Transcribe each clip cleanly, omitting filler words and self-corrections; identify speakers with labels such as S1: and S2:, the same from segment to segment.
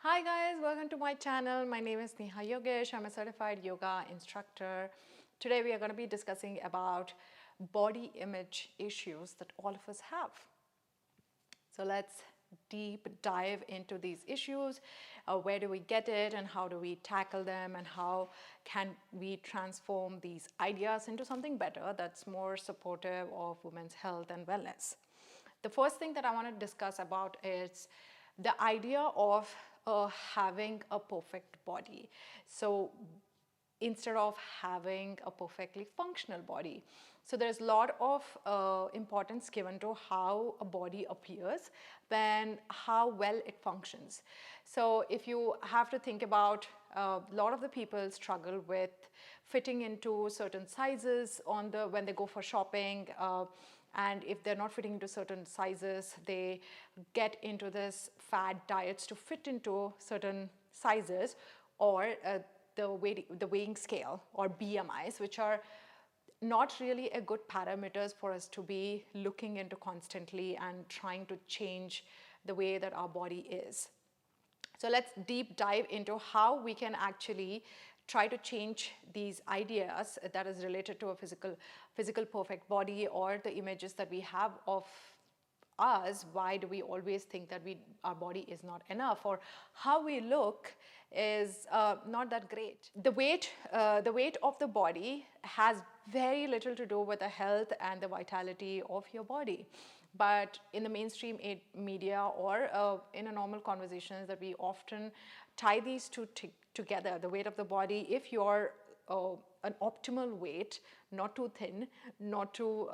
S1: Hi guys, welcome to my channel. My name is Neha Yogesh. I'm a certified yoga instructor. Today we are going to be discussing about body image issues that all of us have. So let's deep dive into these issues. Where do we get it and how do we tackle them, and how can we transform these ideas into something better that's more supportive of women's health and wellness. The first thing that I want to discuss about is the idea of having a perfect body. So instead of having a perfectly functional body. So there's a lot of importance given to how a body appears than how well it functions. So if you have to think about a lot of the people struggle with fitting into certain sizes when they go for shopping, and if they're not fitting into certain sizes, they get into this fad diets to fit into certain sizes, or the weighing scale or BMIs, which are not really a good parameters for us to be looking into constantly and trying to change the way that our body is. So let's deep dive into how we can actually try to change these ideas that is related to a physical perfect body, or the images that we have of us. Why do we always think that our body is not enough, or how we look is not that great? The weight of the body has very little to do with the health and the vitality of your body. But in the mainstream media, or in a normal conversations, that we often tie these two together. The weight of the body, if you're an optimal weight, not too thin, not too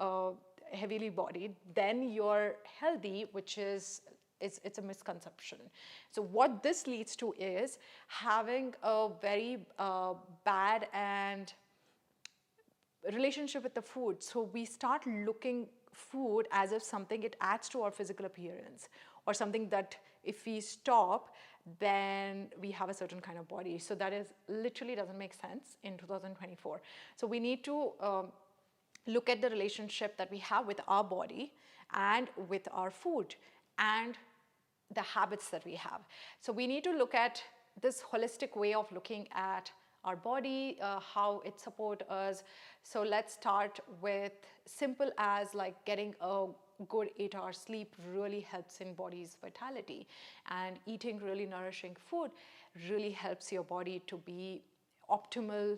S1: heavily bodied, then you're healthy, which is it's a misconception. So what this leads to is having a very bad and relationship with the food. So we start looking food as if something it adds to our physical appearance, or something that if we stop, then we have a certain kind of body. So that is literally doesn't make sense in 2024. So we need to look at the relationship that we have with our body and with our food and the habits that we have. So we need to look at this holistic way of looking at our body, how it supports us. So let's start with simple as like getting a good 8-hour sleep really helps in body's vitality, and eating really nourishing food really helps your body to be optimal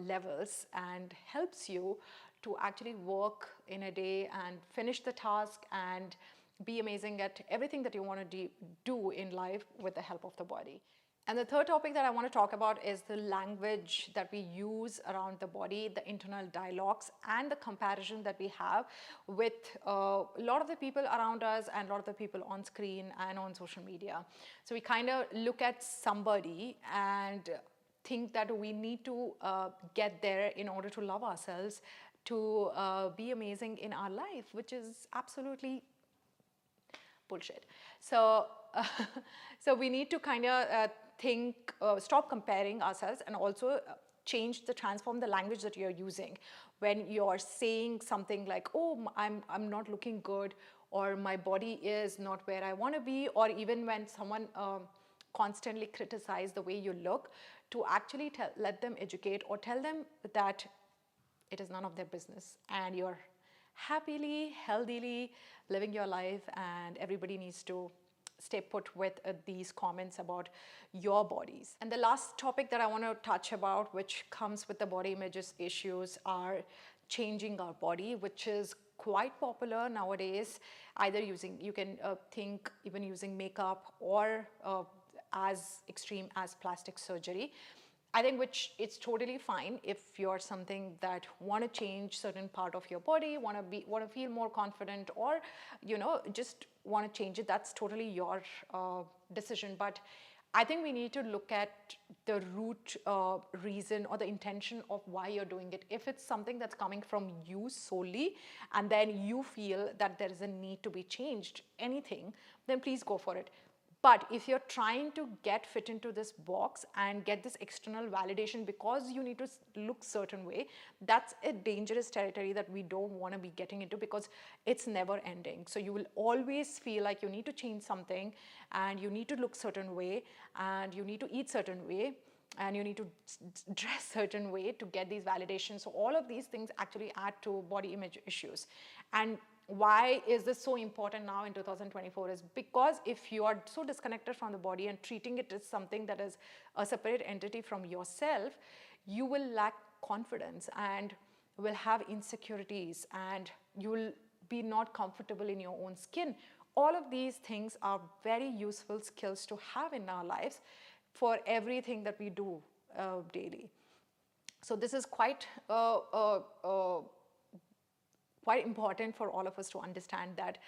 S1: levels, and helps you to actually work in a day and finish the task and be amazing at everything that you want to do in life with the help of the body. And the third topic that I want to talk about is the language that we use around the body, the internal dialogues, and the comparison that we have with a lot of the people around us and a lot of the people on screen and on social media. So we kind of look at somebody and think that we need to get there in order to love ourselves, to be amazing in our life, which is absolutely bullshit. So, so we need to kind of stop comparing ourselves, and also transform the language that you're using when you're saying something like, "Oh, I'm not looking good," or "My body is not where I want to be," or even when someone constantly criticize the way you look, to actually let them educate or tell them that it is none of their business, and you're happily, healthily living your life, and everybody needs to stay put with these comments about your bodies. And the last topic that I want to touch about, which comes with the body images issues, are changing our body, which is quite popular nowadays. Either you can think even using makeup, or as extreme as plastic surgery. I think which it's totally fine if you're something that want to change certain part of your body, want to feel more confident, or just want to change it. That's totally your decision. But I think we need to look at the root reason or the intention of why you're doing it. If it's something that's coming from you solely, and then you feel that there is a need to be changed, anything, then please go for it. But if you're trying to get fit into this box and get this external validation because you need to look certain way, that's a dangerous territory that we don't want to be getting into, because it's never ending. So you will always feel like you need to change something, and you need to look certain way, and you need to eat certain way, and you need to dress certain way to get these validations. So all of these things actually add to body image issues. And why is this so important now in 2024 is because if you are so disconnected from the body and treating it as something that is a separate entity from yourself, you will lack confidence and will have insecurities, and you will be not comfortable in your own skin. All of these things are very useful skills to have in our lives for everything that we do daily. So this is quite important for all of us to understand, that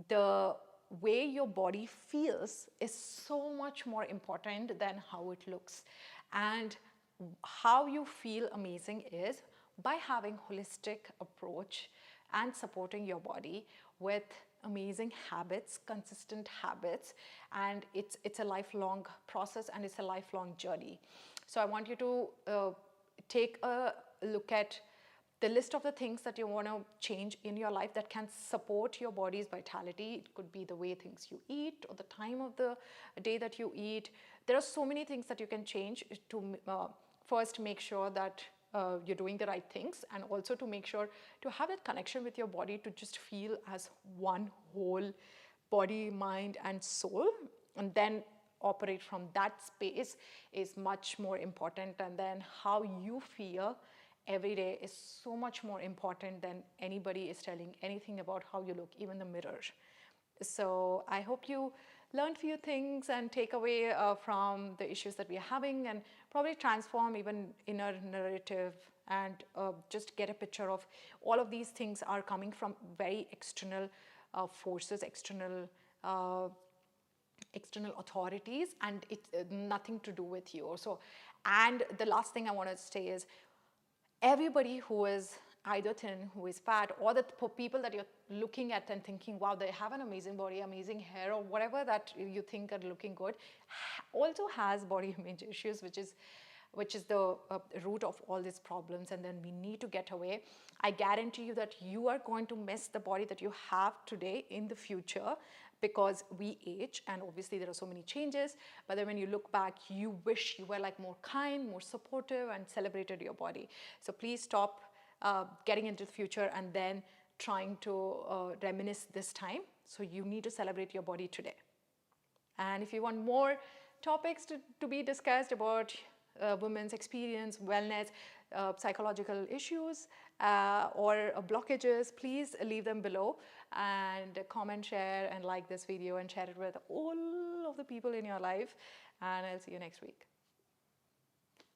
S1: the way your body feels is so much more important than how it looks. And how you feel amazing is by having holistic approach and supporting your body with amazing habits, consistent habits, and it's a lifelong process, and it's a lifelong journey. So I want you to take a look at the list of the things that you want to change in your life that can support your body's vitality. It could be the way things you eat or the time of the day that you eat. There are so many things that you can change to first make sure that you're doing the right things, and also to make sure to have that connection with your body, to just feel as one whole body, mind, and soul, and then operate from that space is much more important. And then how you feel every day is so much more important than anybody is telling anything about how you look, even the mirror. So I hope you learned few things and take away from the issues that we are having, and probably transform even inner narrative, and just get a picture of all of these things are coming from very external forces, external authorities, and it's nothing to do with you. So, and the last thing I want to say is, everybody who is either thin, who is fat, or the people that you're looking at and thinking, wow, they have an amazing body, amazing hair, or whatever that you think are looking good, also has body image issues, which is the root of all these problems. And then we need to get away. I guarantee you that you are going to miss the body that you have today in the future, because we age, and obviously there are so many changes. But then when you look back, you wish you were like more kind, more supportive, and celebrated your body. So please stop getting into the future and then trying to reminisce this time. So you need to celebrate your body today. And if you want more topics to be discussed about women's experience, wellness, psychological issues, or blockages, please leave them below, and comment, share, and like this video, and share it with all of the people in your life. And I'll see you next week.